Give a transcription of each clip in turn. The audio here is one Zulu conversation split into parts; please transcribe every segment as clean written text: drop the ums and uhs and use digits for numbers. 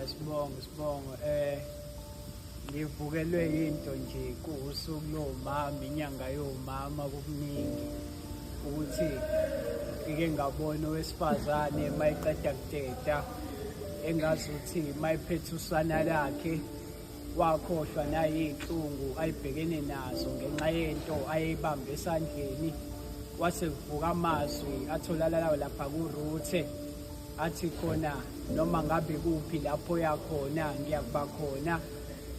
Sibongo. Ngivukelwe into nje kuwusuku lomama, inyanga yomama kubuningi ukuthi ngike ngabona owesifazane mayiqeda kuteta engazuthi mayiphethe usana lakhe wakhohlwa nayinhlungu ayibhekene nazo ngenxa yento ayibambe esandleni. Wase kuvuka amazwi atholakala lapha kuRuthe athi khona noma ngabe kuphi lapho yakhona ngiyakuba khona,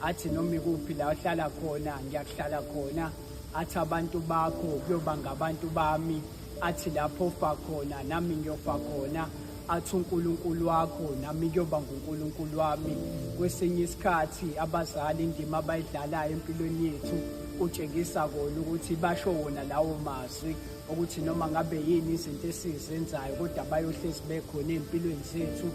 athi noma ikuphi la ohlala khona ngiyakuhlala khona, athi abantu bakho kuyoba ngabantu bami, athi lapho ufa khona nami ngiyofa khona, athi uNkulunkulu wakho nami kuyoba nguNkulunkulu wami. Kwesinye isikhathi abazali indima abayidlalayo empilweni yethu utshengisa kona ukuthi basho wona lawo mazwi ukuthi noma ngabe yini izinto esizenzayo kodwa bayohlezi bekhona empilweni zethu.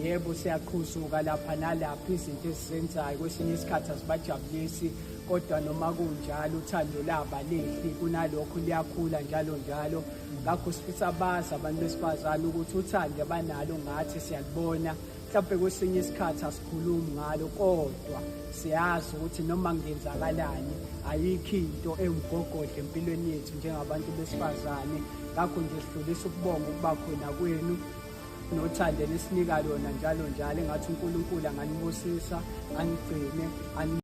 Yebo, siyaqhuzuka lapha nalapha izinto esizenzayo, kwesinye isikhathi asibajabulisi, kodwa noma kunjalo uthando labalehli kunalokho liyakhula njalo. Ngakho sifisa bazi abantu besifazane ukuthi uthando abanalo ngathi siyalibona. Mhlawumbe kwesinye isikhathi asikhulumi ngalo, kodwa siyazi ukuthi noma kungenzakalani ayikho into ewumgogodla empilweni yethu njengabantu besifazane. Ngakho nje sidlulisa ukubonga ukuba khona kwenu nothando nesinika lona njalo. Engathi uNkulunkulu anganibusisa, anigcine,